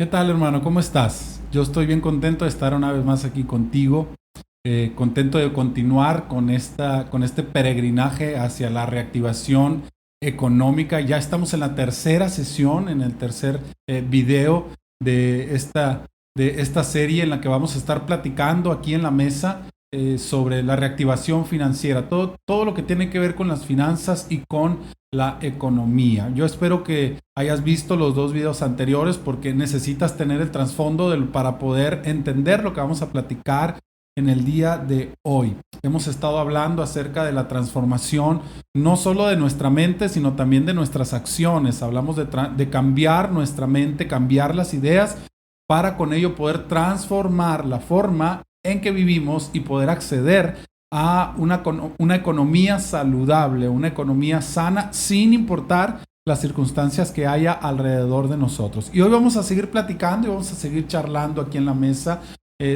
¿Qué tal, hermano? ¿Cómo estás? Yo estoy bien contento de estar una vez más aquí contigo, contento de continuar con este peregrinaje hacia la reactivación económica. Ya estamos en la tercera sesión, en el tercer video de esta serie en la que vamos a estar platicando aquí en la mesa sobre la reactivación financiera, todo lo que tiene que ver con las finanzas y con la economía. Yo espero que hayas visto los dos videos anteriores porque necesitas tener el trasfondo para poder entender lo que vamos a platicar en el día de hoy. Hemos estado hablando acerca de la transformación, no solo de nuestra mente, sino también de nuestras acciones. Hablamos de cambiar nuestra mente, cambiar las ideas, para con ello poder transformar la forma en que vivimos y poder acceder a una economía saludable, una economía sana, sin importar las circunstancias que haya alrededor de nosotros. Y hoy vamos a seguir platicando y vamos a seguir charlando aquí en la mesa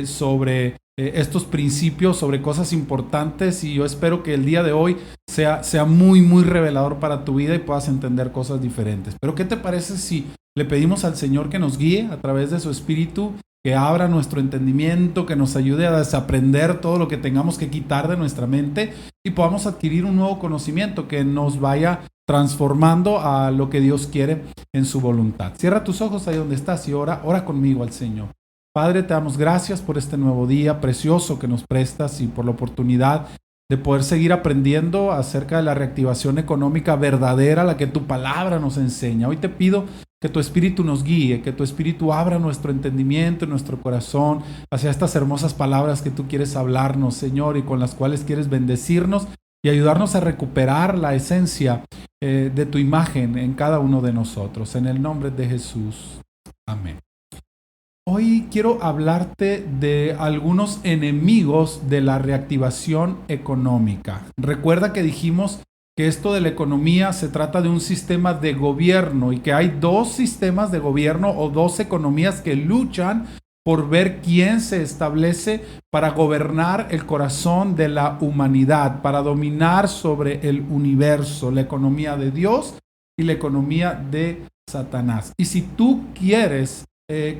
sobre estos principios, sobre cosas importantes, y yo espero que el día de hoy sea muy, muy revelador para tu vida y puedas entender cosas diferentes. Pero ¿qué te parece si le pedimos al Señor que nos guíe a través de su Espíritu, que abra nuestro entendimiento, que nos ayude a desaprender todo lo que tengamos que quitar de nuestra mente y podamos adquirir un nuevo conocimiento que nos vaya transformando a lo que Dios quiere en su voluntad? Cierra tus ojos ahí donde estás y ora conmigo al Señor. Padre, te damos gracias por este nuevo día precioso que nos prestas y por la oportunidad de poder seguir aprendiendo acerca de la reactivación económica verdadera, la que tu palabra nos enseña. Hoy te pido que tu Espíritu nos guíe, que tu Espíritu abra nuestro entendimiento, nuestro corazón hacia estas hermosas palabras que tú quieres hablarnos, Señor, y con las cuales quieres bendecirnos y ayudarnos a recuperar la esencia de tu imagen en cada uno de nosotros. En el nombre de Jesús. Amén. Hoy quiero hablarte de algunos enemigos de la reactivación económica. Recuerda que dijimos que esto de la economía se trata de un sistema de gobierno y que hay dos sistemas de gobierno o dos economías que luchan por ver quién se establece para gobernar el corazón de la humanidad, para dominar sobre el universo, la economía de Dios y la economía de Satanás. Y si tú quieres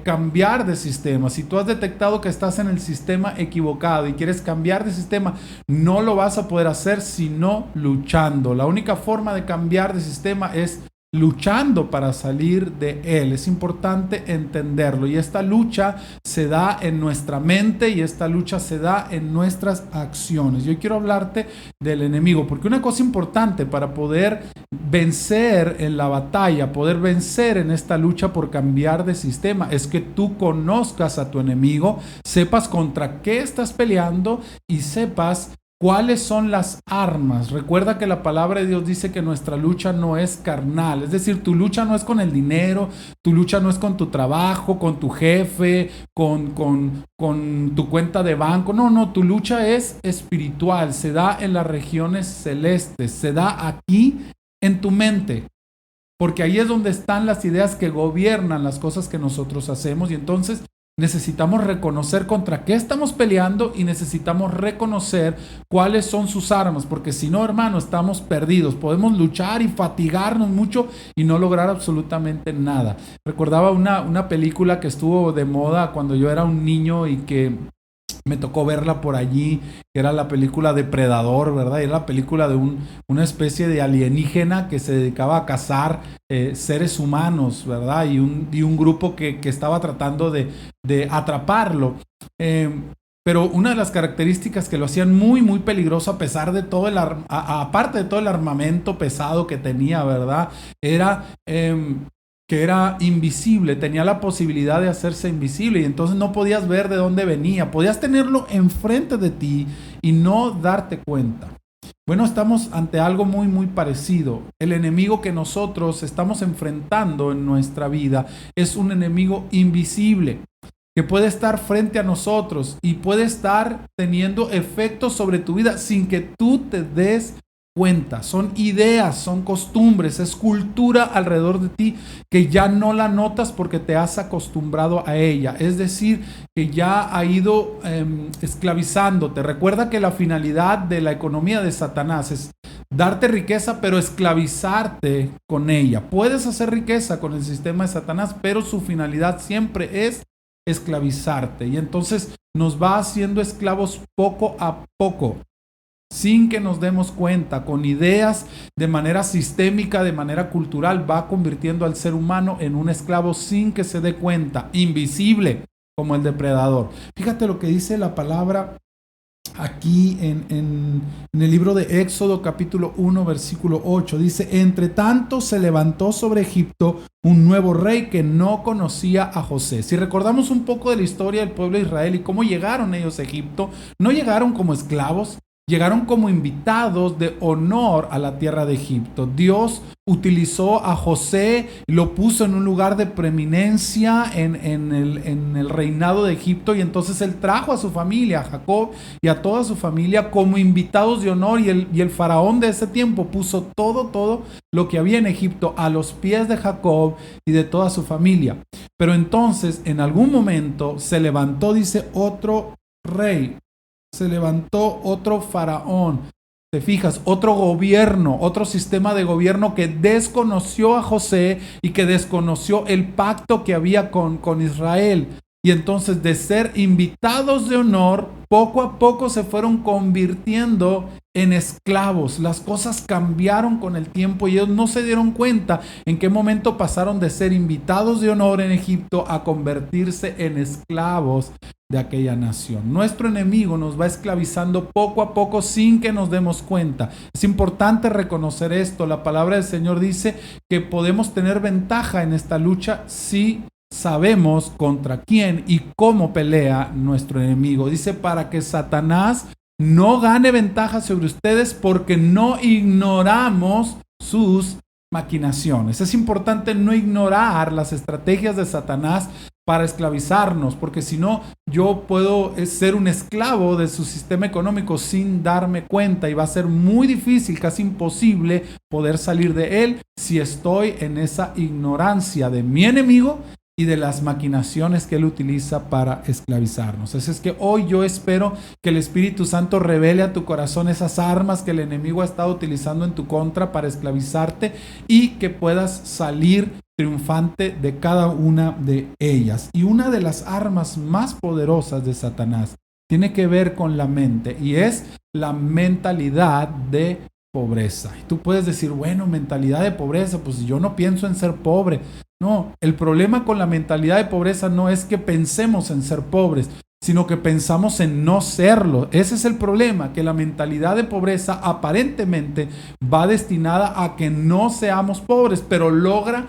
cambiar de sistema, si tú has detectado que estás en el sistema equivocado y quieres cambiar de sistema, no lo vas a poder hacer sino luchando. La única forma de cambiar de sistema es luchando para salir de él. Es importante entenderlo, y esta lucha se da en nuestra mente y esta lucha se da en nuestras acciones. Yo quiero hablarte del enemigo, porque una cosa importante para poder vencer en la batalla, poder vencer en esta lucha por cambiar de sistema, es que tú conozcas a tu enemigo, sepas contra qué estás peleando y sepas ¿cuáles son las armas? Recuerda que la palabra de Dios dice que nuestra lucha no es carnal, es decir, tu lucha no es con el dinero, tu lucha no es con tu trabajo, con tu jefe, con tu cuenta de banco, no, tu lucha es espiritual, se da en las regiones celestes, se da aquí en tu mente. Porque ahí es donde están las ideas que gobiernan las cosas que nosotros hacemos, y entonces necesitamos reconocer contra qué estamos peleando y necesitamos reconocer cuáles son sus armas, porque si no, hermano, estamos perdidos. Podemos luchar y fatigarnos mucho y no lograr absolutamente nada. Recordaba una película que estuvo de moda cuando yo era un niño y que me tocó verla por allí, que era la película Depredador, ¿verdad? Y era la película de una especie de alienígena que se dedicaba a cazar seres humanos, ¿verdad? Y un grupo que estaba tratando de atraparlo. Pero una de las características que lo hacían muy, muy peligroso, a pesar de todo aparte de todo el armamento pesado que tenía, ¿verdad? Era que era invisible, tenía la posibilidad de hacerse invisible, y entonces no podías ver de dónde venía, podías tenerlo enfrente de ti y no darte cuenta. Bueno, estamos ante algo muy, muy parecido. El enemigo que nosotros estamos enfrentando en nuestra vida es un enemigo invisible que puede estar frente a nosotros y puede estar teniendo efectos sobre tu vida sin que tú te des cuenta. Son ideas, son costumbres, es cultura alrededor de ti que ya no la notas porque te has acostumbrado a ella. Es decir, que ya ha ido esclavizándote. Recuerda que la finalidad de la economía de Satanás es darte riqueza, pero esclavizarte con ella. Puedes hacer riqueza con el sistema de Satanás, pero su finalidad siempre es esclavizarte. Y entonces nos va haciendo esclavos poco a poco, sin que nos demos cuenta, con ideas de manera sistémica, de manera cultural, va convirtiendo al ser humano en un esclavo sin que se dé cuenta, invisible como el depredador. Fíjate lo que dice la palabra aquí en el libro de Éxodo capítulo 1 versículo 8. Dice: entre tanto se levantó sobre Egipto un nuevo rey que no conocía a José. Si recordamos un poco de la historia del pueblo de Israel y cómo llegaron ellos a Egipto, no llegaron como esclavos, llegaron como invitados de honor a la tierra de Egipto. Dios utilizó a José, lo puso en un lugar de preeminencia en el reinado de Egipto, y entonces él trajo a su familia, a Jacob y a toda su familia como invitados de honor, y el faraón de ese tiempo puso todo lo que había en Egipto a los pies de Jacob y de toda su familia. Pero entonces en algún momento se levantó, dice, otro rey. Se levantó otro faraón, te fijas, otro gobierno, otro sistema de gobierno que desconoció a José y que desconoció el pacto que había con Israel. Y entonces, de ser invitados de honor, poco a poco se fueron convirtiendo en esclavos. Las cosas cambiaron con el tiempo y ellos no se dieron cuenta en qué momento pasaron de ser invitados de honor en Egipto a convertirse en esclavos de aquella nación. Nuestro enemigo nos va esclavizando poco a poco sin que nos demos cuenta. Es importante reconocer esto. La palabra del Señor dice que podemos tener ventaja en esta lucha si sabemos contra quién y cómo pelea nuestro enemigo. Dice: para que Satanás no gane ventaja sobre ustedes, porque no ignoramos sus maquinaciones. Es importante no ignorar las estrategias de Satanás para esclavizarnos, porque si no, yo puedo ser un esclavo de su sistema económico sin darme cuenta, y va a ser muy difícil, casi imposible, poder salir de él si estoy en esa ignorancia de mi enemigo y de las maquinaciones que él utiliza para esclavizarnos. Así es que hoy yo espero que el Espíritu Santo revele a tu corazón esas armas que el enemigo ha estado utilizando en tu contra para esclavizarte, y que puedas salir triunfante de cada una de ellas. Y una de las armas más poderosas de Satanás tiene que ver con la mente, y es la mentalidad de pobreza. Y tú puedes decir: bueno, mentalidad de pobreza, pues yo no pienso en ser pobre. No, el problema con la mentalidad de pobreza no es que pensemos en ser pobres, sino que pensamos en no serlo. Ese es el problema, que la mentalidad de pobreza aparentemente va destinada a que no seamos pobres, pero logra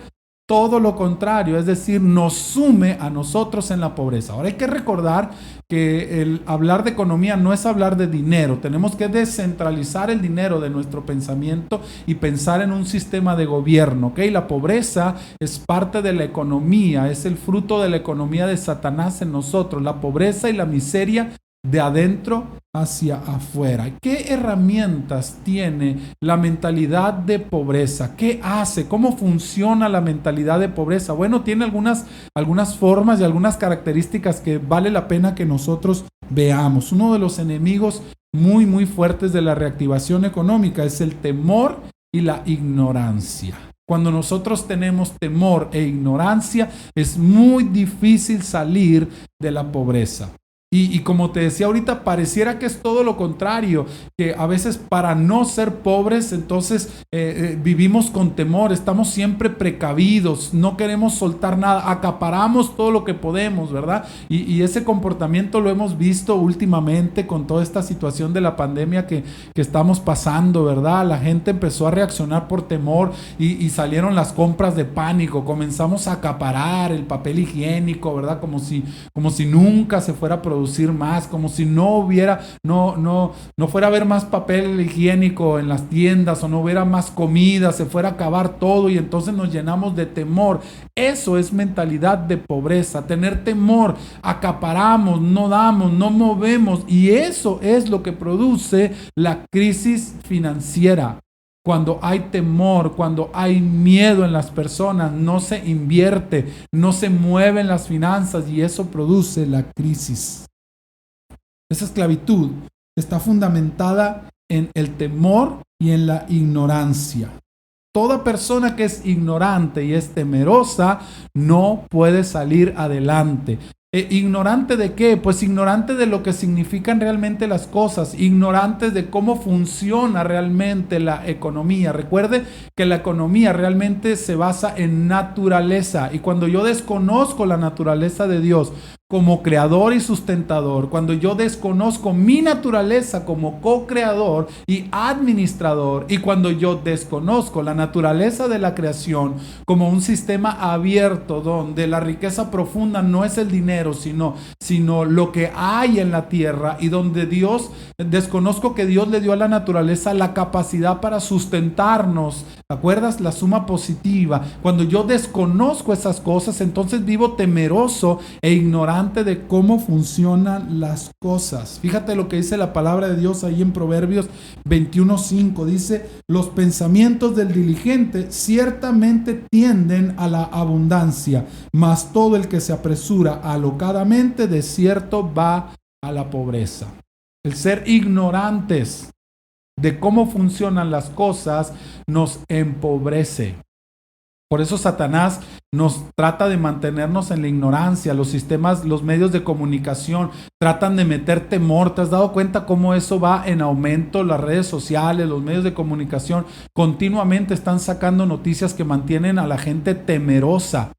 todo lo contrario, es decir, nos sume a nosotros en la pobreza. Ahora hay que recordar que el hablar de economía no es hablar de dinero. Tenemos que descentralizar el dinero de nuestro pensamiento y pensar en un sistema de gobierno, ¿ok? La pobreza es parte de la economía, es el fruto de la economía de Satanás en nosotros. La pobreza y la miseria de adentro hacia afuera. ¿Qué herramientas tiene la mentalidad de pobreza? ¿Qué hace? ¿Cómo funciona la mentalidad de pobreza? Bueno, tiene algunas formas y algunas características que vale la pena que nosotros veamos. Uno de los enemigos muy fuertes de la reactivación económica es el temor y la ignorancia. Cuando nosotros tenemos temor e ignorancia, es muy difícil salir de la pobreza. Y como te decía ahorita, pareciera que es todo lo contrario, que a veces para no ser pobres, entonces vivimos con temor, estamos siempre precavidos, no queremos soltar nada, acaparamos todo lo que podemos, ¿verdad? Y ese comportamiento lo hemos visto últimamente con toda esta situación de la pandemia que estamos pasando, ¿verdad? La gente empezó a reaccionar por temor y salieron las compras de pánico, comenzamos a acaparar el papel higiénico, ¿verdad? Como si nunca se fuera a producir más, como si no fuera a haber más papel higiénico en las tiendas, o no hubiera más comida, se fuera a acabar todo, y entonces nos llenamos de temor. Eso es mentalidad de pobreza, tener temor, acaparamos, no damos, no movemos, y eso es lo que produce la crisis financiera. Cuando hay temor, cuando hay miedo en las personas, no se invierte, no se mueven las finanzas, y eso produce la crisis. Esa esclavitud está fundamentada en el temor y en la ignorancia. Toda persona que es ignorante y es temerosa no puede salir adelante. ¿Ignorante de qué? Pues ignorante de lo que significan realmente las cosas, ignorantes de cómo funciona realmente la economía. Recuerde que la economía realmente se basa en naturaleza, y cuando yo desconozco la naturaleza de Dios como creador y sustentador, cuando yo desconozco mi naturaleza como co-creador y administrador, y cuando yo desconozco la naturaleza de la creación como un sistema abierto donde la riqueza profunda no es el dinero, sino lo que hay en la tierra, y donde desconozco que Dios le dio a la naturaleza la capacidad para sustentarnos. ¿Te acuerdas? La suma positiva. Cuando yo desconozco esas cosas, entonces vivo temeroso e ignorante de cómo funcionan las cosas. Fíjate lo que dice la palabra de Dios ahí en Proverbios 21:5. Dice: los pensamientos del diligente ciertamente tienden a la abundancia, mas todo el que se apresura alocadamente de cierto va a la pobreza. El ser ignorantes de cómo funcionan las cosas nos empobrece. Por eso Satanás nos trata de mantenernos en la ignorancia. Los sistemas, los medios de comunicación tratan de meter temor. ¿Te has dado cuenta cómo eso va en aumento? Las redes sociales, los medios de comunicación continuamente están sacando noticias que mantienen a la gente temerosa.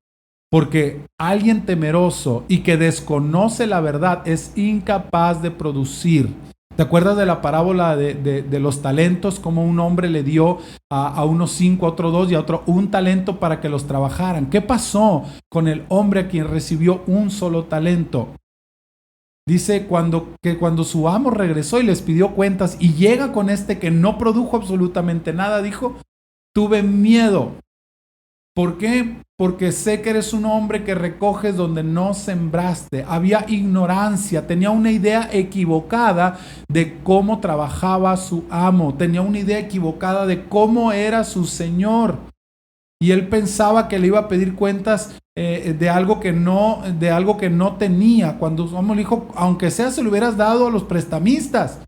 Porque alguien temeroso y que desconoce la verdad es incapaz de producir. ¿Te acuerdas de la parábola de los talentos? Como un hombre le dio a unos 5, a otro 2 y a otro 1 talento para que los trabajaran. ¿Qué pasó con el hombre a quien recibió un solo talento? Dice que cuando su amo regresó y les pidió cuentas y llega con este que no produjo absolutamente nada, dijo: tuve miedo. ¿Por qué? Porque sé que eres un hombre que recoges donde no sembraste. Había ignorancia, tenía una idea equivocada de cómo trabajaba su amo, tenía una idea equivocada de cómo era su señor. Y él pensaba que le iba a pedir cuentas de algo que no tenía. Cuando su amo le dijo: aunque sea, se lo hubieras dado a los prestamistas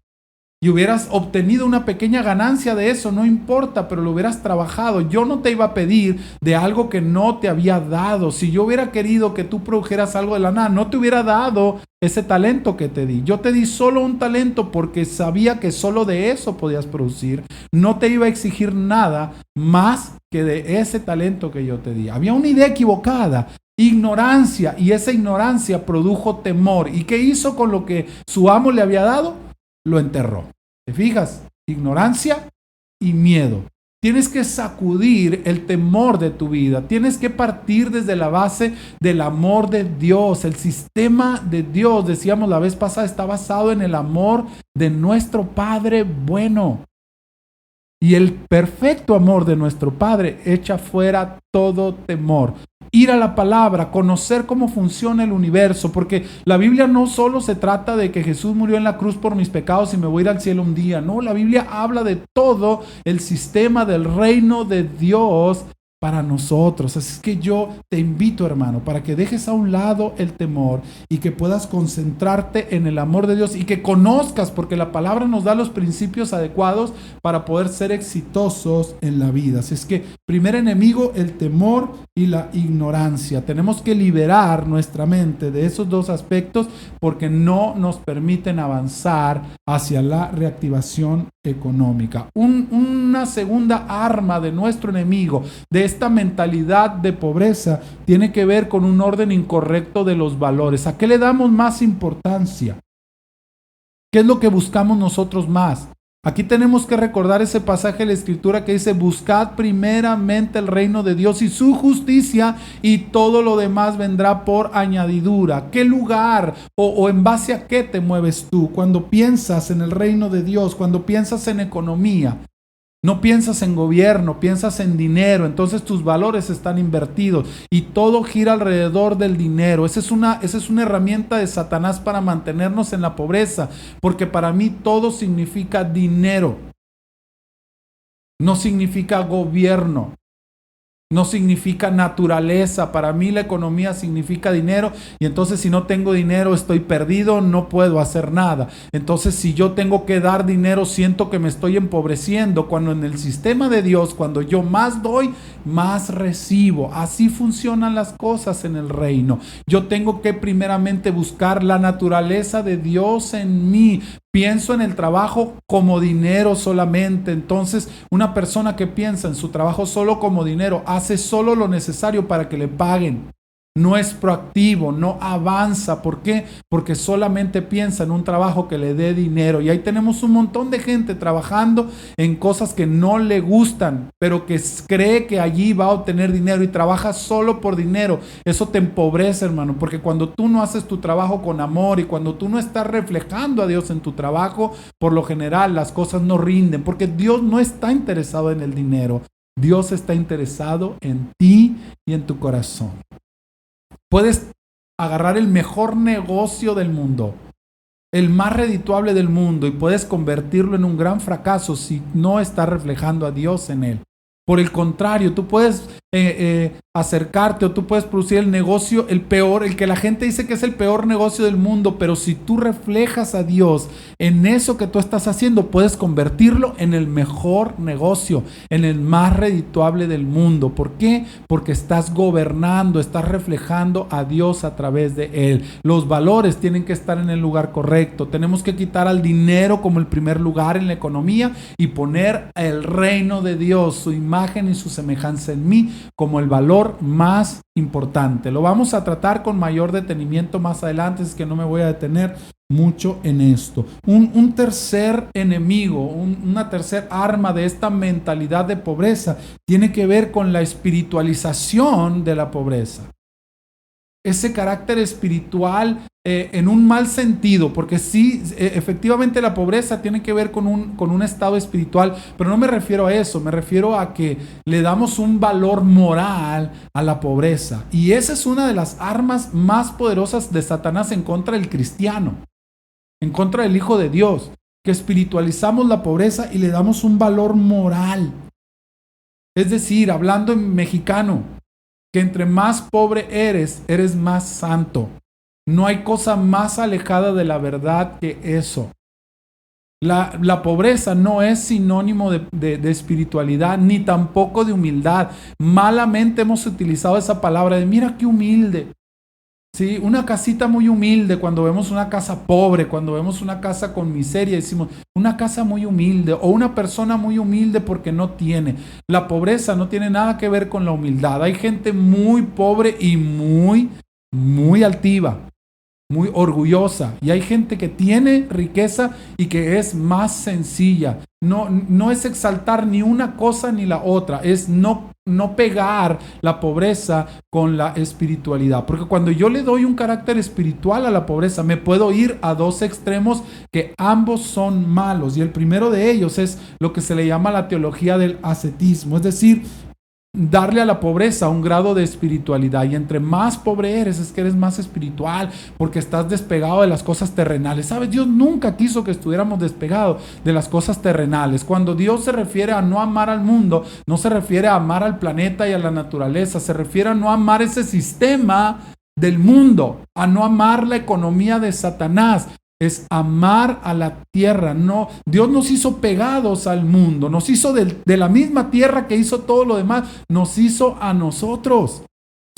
y hubieras obtenido una pequeña ganancia de eso, no importa, pero lo hubieras trabajado. Yo no te iba a pedir de algo que no te había dado. Si yo hubiera querido que tú produjeras algo de la nada, no te hubiera dado ese talento que te di. Yo te di solo un talento porque sabía que solo de eso podías producir. No te iba a exigir nada más que de ese talento que yo te di. Había una idea equivocada, ignorancia, y esa ignorancia produjo temor. ¿Y qué hizo con lo que su amo le había dado? Lo enterró. ¿Te fijas? Ignorancia y miedo. Tienes que sacudir el temor de tu vida. Tienes que partir desde la base del amor de Dios. El sistema de Dios, decíamos la vez pasada, está basado en el amor de nuestro Padre bueno. Y el perfecto amor de nuestro Padre echa fuera todo temor. Ir a la palabra, conocer cómo funciona el universo, porque la Biblia no solo se trata de que Jesús murió en la cruz por mis pecados y me voy a ir al cielo un día. No, la Biblia habla de todo el sistema del reino de Dios para nosotros. Así es que yo te invito, hermano, para que dejes a un lado el temor y que puedas concentrarte en el amor de Dios y que conozcas, porque la palabra nos da los principios adecuados para poder ser exitosos en la vida. Así es que, primer enemigo, el temor y la ignorancia. Tenemos que liberar nuestra mente de esos dos aspectos porque no nos permiten avanzar hacia la reactivación económica. Una segunda arma de nuestro enemigo, de esta mentalidad de pobreza, tiene que ver con un orden incorrecto de los valores. ¿A qué le damos más importancia? ¿Qué es lo que buscamos nosotros más? Aquí tenemos que recordar ese pasaje de la Escritura que dice: buscad primeramente el reino de Dios y su justicia, y todo lo demás vendrá por añadidura. ¿Qué lugar o en base a qué te mueves tú cuando piensas en el reino de Dios, cuando piensas en economía? No piensas en gobierno, piensas en dinero, entonces tus valores están invertidos y todo gira alrededor del dinero. Esa es una herramienta de Satanás para mantenernos en la pobreza, porque para mí todo significa dinero, no significa gobierno. no significa naturaleza. Para mí la economía significa dinero y entonces si no tengo dinero estoy perdido, no puedo hacer nada. Entonces si yo tengo que dar dinero siento que me estoy empobreciendo, cuando en el sistema de Dios, cuando yo más doy, más recibo. Así funcionan las cosas en el reino. Yo tengo que primeramente buscar la naturaleza de Dios en mí. Pienso en el trabajo como dinero solamente. Entonces, una persona que piensa en su trabajo solo como dinero, hace solo lo necesario para que le paguen. No es proactivo, no avanza. ¿Por qué? Porque solamente piensa en un trabajo que le dé dinero. Y ahí tenemos un montón de gente trabajando en cosas que no le gustan, pero que cree que allí va a obtener dinero y trabaja solo por dinero. Eso te empobrece, hermano, porque cuando tú no haces tu trabajo con amor y cuando tú no estás reflejando a Dios en tu trabajo, por lo general las cosas no rinden, porque Dios no está interesado en el dinero. Dios está interesado en ti y en tu corazón. Puedes agarrar el mejor negocio del mundo, el más redituable del mundo, y puedes convertirlo en un gran fracaso si no estás reflejando a Dios en él. Por el contrario, tú puedes acercarte o tú puedes producir el negocio, el peor, el que la gente dice que es el peor negocio del mundo, pero si tú reflejas a Dios en eso que tú estás haciendo, puedes convertirlo en el mejor negocio, en el más redituable del mundo. ¿Por qué? Porque estás gobernando, estás reflejando a Dios a través de él. Los valores tienen que estar en el lugar correcto. Tenemos que quitar al dinero como el primer lugar en la economía y poner el reino de Dios, su imagen y su semejanza en mí, como el valor más importante. Lo vamos a tratar con mayor detenimiento más adelante, es que no me voy a detener mucho en esto. Un tercer enemigo, una tercer arma de esta mentalidad de pobreza tiene que ver con la espiritualización de la pobreza. Ese carácter espiritual en un mal sentido, porque sí, efectivamente la pobreza tiene que ver con un estado espiritual, pero no me refiero a eso, me refiero a que le damos un valor moral a la pobreza. Y esa es una de las armas más poderosas de Satanás en contra del cristiano, en contra del Hijo de Dios, que espiritualizamos la pobreza y le damos un valor moral. Es decir, hablando en mexicano, que entre más pobre eres, eres más santo. No hay cosa más alejada de la verdad que eso. La pobreza no es sinónimo de espiritualidad, ni tampoco de humildad. Malamente hemos utilizado esa palabra de mira qué humilde. Sí, una casita muy humilde, cuando vemos una casa pobre, cuando vemos una casa con miseria, decimos una casa muy humilde o una persona muy humilde porque no tiene. La pobreza no tiene nada que ver con la humildad. Hay gente muy pobre y muy altiva, muy orgullosa. Y hay gente que tiene riqueza y que es más sencilla. No es exaltar ni una cosa ni la otra, es no pegar la pobreza con la espiritualidad. Porque cuando yo le doy un carácter espiritual a la pobreza, me puedo ir a dos extremos que ambos son malos. Y el primero de ellos es lo que se le llama la teología del ascetismo, es decir, darle a la pobreza un grado de espiritualidad. Y entre más pobre eres, es que eres más espiritual, porque estás despegado de las cosas terrenales. ¿Sabes? Dios nunca quiso que estuviéramos despegados de las cosas terrenales. Cuando Dios se refiere a no amar al mundo, no se refiere a amar al planeta y a la naturaleza, se refiere a no amar ese sistema del mundo, a no amar la economía de Satanás. Es amar a la tierra. No, Dios nos hizo pegados al mundo, nos hizo de la misma tierra que hizo todo lo demás, nos hizo a nosotros.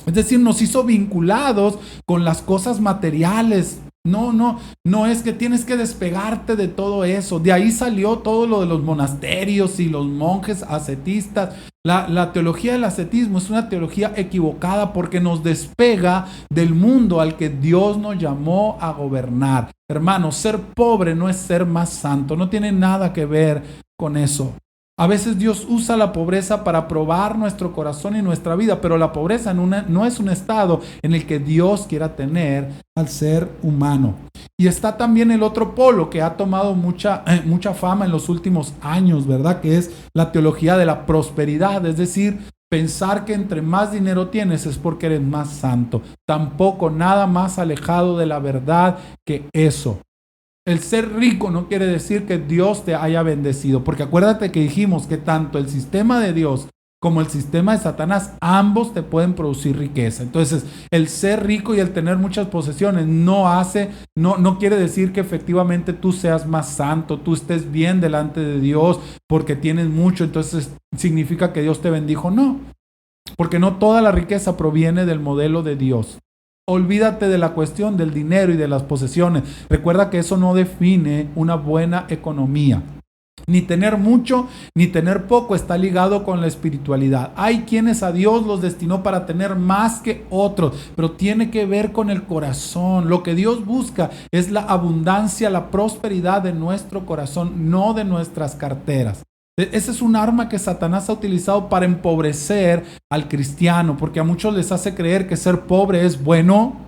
Es decir, nos hizo vinculados con las cosas materiales. No es que tienes que despegarte de todo eso. De ahí salió todo lo de los monasterios y los monjes ascetistas. La teología del ascetismo es una teología equivocada porque nos despega del mundo al que Dios nos llamó a gobernar. Hermano, ser pobre no es ser más santo, no tiene nada que ver con eso. A veces Dios usa la pobreza para probar nuestro corazón y nuestra vida, pero la pobreza no es un estado en el que Dios quiera tener al ser humano. Y está también el otro polo que ha tomado mucha fama en los últimos años, ¿verdad? Que es la teología de la prosperidad, es decir, pensar que entre más dinero tienes es porque eres más santo. Tampoco nada más alejado de la verdad que eso. El ser rico no quiere decir que Dios te haya bendecido, porque acuérdate que dijimos que tanto el sistema de Dios como el sistema de Satanás, ambos te pueden producir riqueza. Entonces, el ser rico y el tener muchas posesiones no quiere decir que efectivamente tú seas más santo, tú estés bien delante de Dios porque tienes mucho, entonces significa que Dios te bendijo. No, porque no toda la riqueza proviene del modelo de Dios. Olvídate de la cuestión del dinero y de las posesiones. Recuerda que eso no define una buena economía. Ni tener mucho, ni tener poco está ligado con la espiritualidad. Hay quienes a Dios los destinó para tener más que otros, pero tiene que ver con el corazón. Lo que Dios busca es la abundancia, la prosperidad de nuestro corazón, no de nuestras carteras. Ese es un arma que Satanás ha utilizado para empobrecer al cristiano, porque a muchos les hace creer que ser pobre es bueno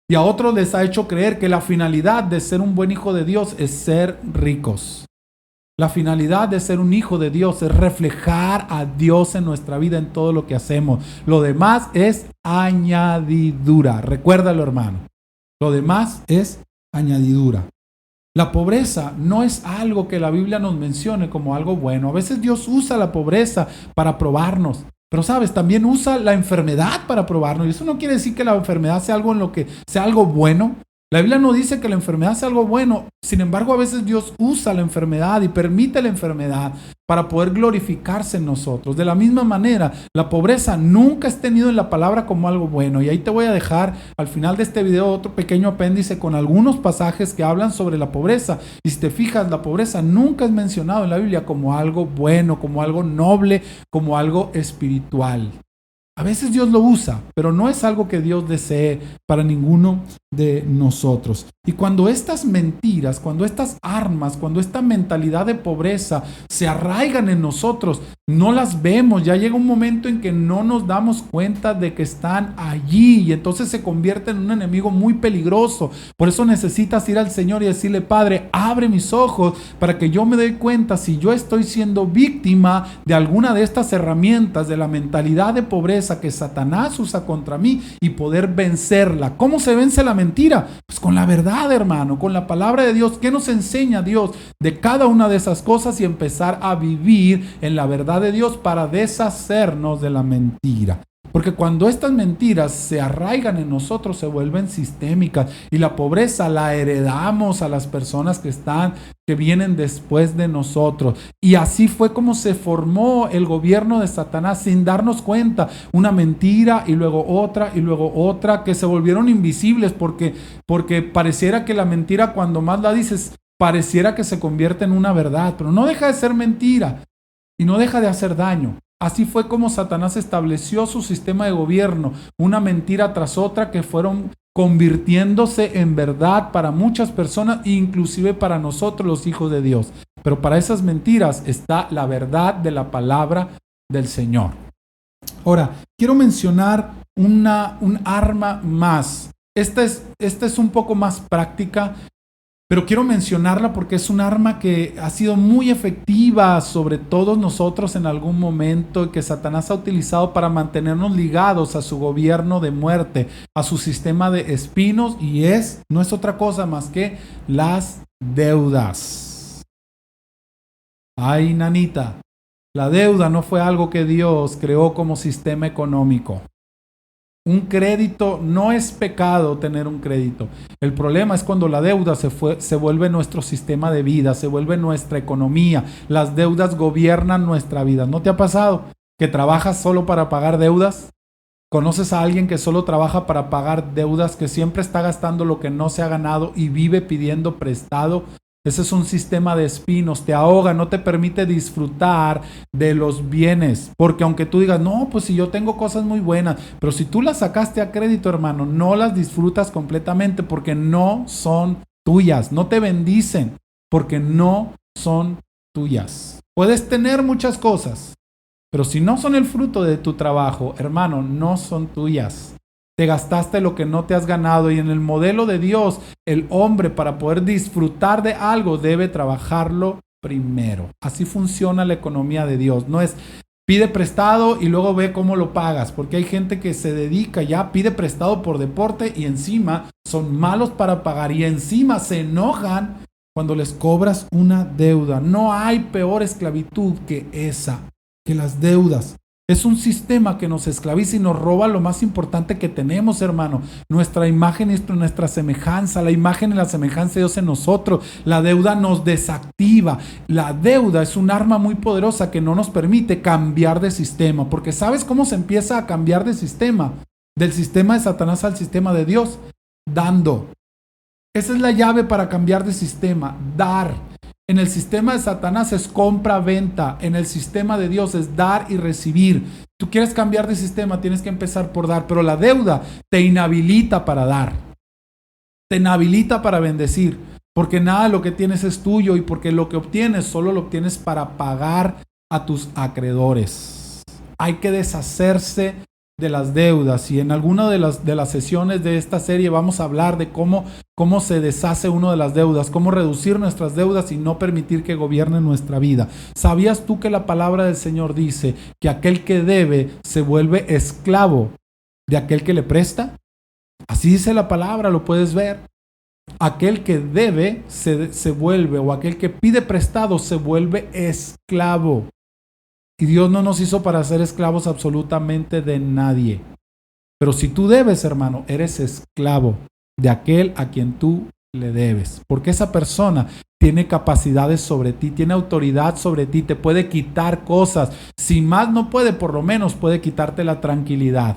y a otros les ha hecho creer que la finalidad de ser un buen hijo de Dios es ser ricos. La finalidad de ser un hijo de Dios es reflejar a Dios en nuestra vida, en todo lo que hacemos. Lo demás es añadidura. Recuérdalo, hermano. Lo demás es añadidura. La pobreza no es algo que la Biblia nos mencione como algo bueno. A veces Dios usa la pobreza para probarnos. Pero sabes, también usa la enfermedad para probarnos. Y eso no quiere decir que la enfermedad sea algo en lo que sea algo bueno. La Biblia no dice que la enfermedad sea algo bueno. Sin embargo, a veces Dios usa la enfermedad y permite la enfermedad para poder glorificarse en nosotros. De la misma manera, la pobreza nunca es tenido en la palabra como algo bueno. Y ahí te voy a dejar al final de este video otro pequeño apéndice con algunos pasajes que hablan sobre la pobreza. Y si te fijas, la pobreza nunca es mencionado en la Biblia como algo bueno, como algo noble, como algo espiritual. A veces Dios lo usa, pero no es algo que Dios desee para ninguno de nosotros. Y cuando estas mentiras, cuando estas armas, cuando esta mentalidad de pobreza se arraigan en nosotros, no las vemos. Ya llega un momento en que no nos damos cuenta de que están allí y entonces se convierte en un enemigo muy peligroso. Por eso necesitas ir al Señor y decirle: Padre, abre mis ojos para que yo me dé cuenta si yo estoy siendo víctima de alguna de estas herramientas, de la mentalidad de pobreza que Satanás usa contra mí, y poder vencerla. ¿Cómo se vence la mentira? Pues con la verdad, hermano, con la palabra de Dios. ¿Qué nos enseña Dios de cada una de esas cosas? Y empezar a vivir en la verdad de Dios para deshacernos de la mentira. Porque cuando estas mentiras se arraigan en nosotros, se vuelven sistémicas, y la pobreza la heredamos a las personas que vienen después de nosotros. Y así fue como se formó el gobierno de Satanás sin darnos cuenta. Una mentira y luego otra, que se volvieron invisibles porque pareciera que la mentira, cuando más la dices, pareciera que se convierte en una verdad, pero no deja de ser mentira y no deja de hacer daño. Así fue como Satanás estableció su sistema de gobierno, una mentira tras otra que fueron convirtiéndose en verdad para muchas personas, inclusive para nosotros los hijos de Dios. Pero para esas mentiras está la verdad de la palabra del Señor. Ahora, quiero mencionar un arma más. Esta es un poco más práctica, pero quiero mencionarla porque es un arma que ha sido muy efectiva sobre todos nosotros en algún momento, y que Satanás ha utilizado para mantenernos ligados a su gobierno de muerte, a su sistema de espinos, y no es otra cosa más que las deudas. Ay, nanita, la deuda no fue algo que Dios creó como sistema económico. Un crédito no es pecado, tener un crédito. El problema es cuando la deuda se vuelve nuestro sistema de vida, se vuelve nuestra economía. Las deudas gobiernan nuestra vida. ¿No te ha pasado que trabajas solo para pagar deudas? ¿Conoces a alguien que solo trabaja para pagar deudas, que siempre está gastando lo que no se ha ganado y vive pidiendo prestado? Ese es un sistema de espinos, te ahoga, no te permite disfrutar de los bienes. Porque aunque tú digas: no, pues si yo tengo cosas muy buenas, pero si tú las sacaste a crédito, hermano, no las disfrutas completamente porque no son tuyas. No te bendicen porque no son tuyas. Puedes tener muchas cosas, pero si no son el fruto de tu trabajo, hermano, no son tuyas. Te gastaste lo que no te has ganado, y en el modelo de Dios, el hombre, para poder disfrutar de algo, debe trabajarlo primero. Así funciona la economía de Dios. No es pide prestado y luego ve cómo lo pagas, porque hay gente que se dedica ya, pide prestado por deporte, y encima son malos para pagar, y encima se enojan cuando les cobras una deuda. No hay peor esclavitud que esa, que las deudas. Es un sistema que nos esclaviza y nos roba lo más importante que tenemos, hermano. Nuestra imagen y nuestra semejanza, la imagen y la semejanza de Dios en nosotros. La deuda nos desactiva. La deuda es un arma muy poderosa que no nos permite cambiar de sistema. Porque ¿sabes cómo se empieza a cambiar de sistema? Del sistema de Satanás al sistema de Dios. Dando. Esa es la llave para cambiar de sistema. Dar. En el sistema de Satanás es compra-venta. En el sistema de Dios es dar y recibir. Tú quieres cambiar de sistema, tienes que empezar por dar. Pero la deuda te inhabilita para dar. Te inhabilita para bendecir. Porque nada de lo que tienes es tuyo y porque lo que obtienes solo lo obtienes para pagar a tus acreedores. Hay que deshacerse de las deudas, y en alguna de las sesiones de esta serie vamos a hablar de cómo se deshace uno de las deudas, cómo reducir nuestras deudas y no permitir que gobiernen nuestra vida. ¿Sabías tú que la palabra del Señor dice que aquel que debe se vuelve esclavo de aquel que le presta? Así dice la palabra, lo puedes ver. Aquel que debe se vuelve, o aquel que pide prestado se vuelve esclavo. Y Dios no nos hizo para ser esclavos absolutamente de nadie. Pero si tú debes, hermano, eres esclavo de aquel a quien tú le debes. Porque esa persona tiene capacidades sobre ti, tiene autoridad sobre ti, te puede quitar cosas. Si más no puede, por lo menos puede quitarte la tranquilidad.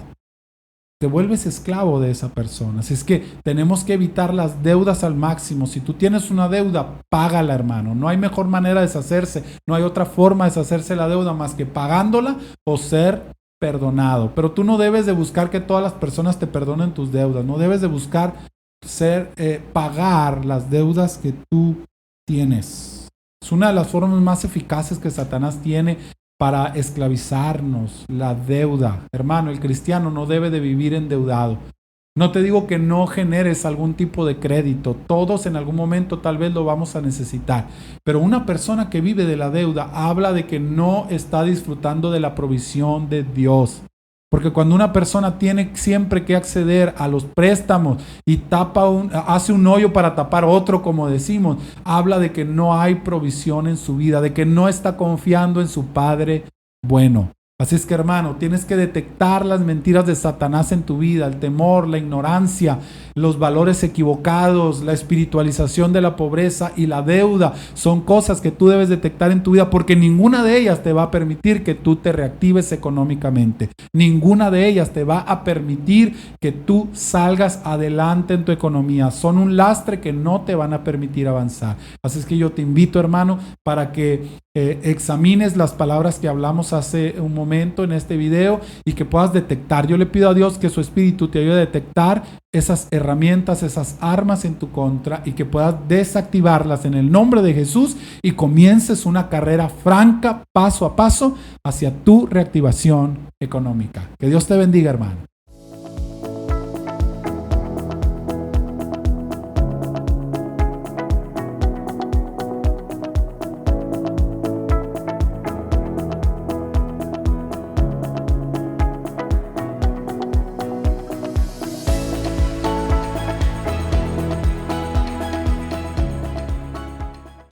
Te vuelves esclavo de esa persona. Así es que tenemos que evitar las deudas al máximo. Si tú tienes una deuda, págala, hermano. No hay mejor manera de deshacerse. No hay otra forma de deshacerse de la deuda más que pagándola o ser perdonado. Pero tú no debes de buscar que todas las personas te perdonen tus deudas. No debes de buscar pagar las deudas que tú tienes. Es una de las formas más eficaces que Satanás tiene para esclavizarnos, la deuda. Hermano, el cristiano no debe de vivir endeudado. No te digo que no generes algún tipo de crédito. Todos en algún momento tal vez lo vamos a necesitar. Pero una persona que vive de la deuda habla de que no está disfrutando de la provisión de Dios. Porque cuando una persona tiene siempre que acceder a los préstamos y hace un hoyo para tapar otro, como decimos, habla de que no hay provisión en su vida, de que no está confiando en su Padre bueno. Así es que, hermano, tienes que detectar las mentiras de Satanás en tu vida, el temor, la ignorancia, los valores equivocados, la espiritualización de la pobreza y la deuda. Son cosas que tú debes detectar en tu vida porque ninguna de ellas te va a permitir que tú te reactives económicamente. Ninguna de ellas te va a permitir que tú salgas adelante en tu economía. Son un lastre que no te van a permitir avanzar. Así es que yo te invito, hermano, para que examines las palabras que hablamos hace un momento en este video y que puedas detectar. Yo le pido a Dios que su Espíritu te ayude a detectar esas herramientas, esas armas en tu contra y que puedas desactivarlas en el nombre de Jesús y comiences una carrera franca, paso a paso, hacia tu reactivación económica. Que Dios te bendiga, hermano.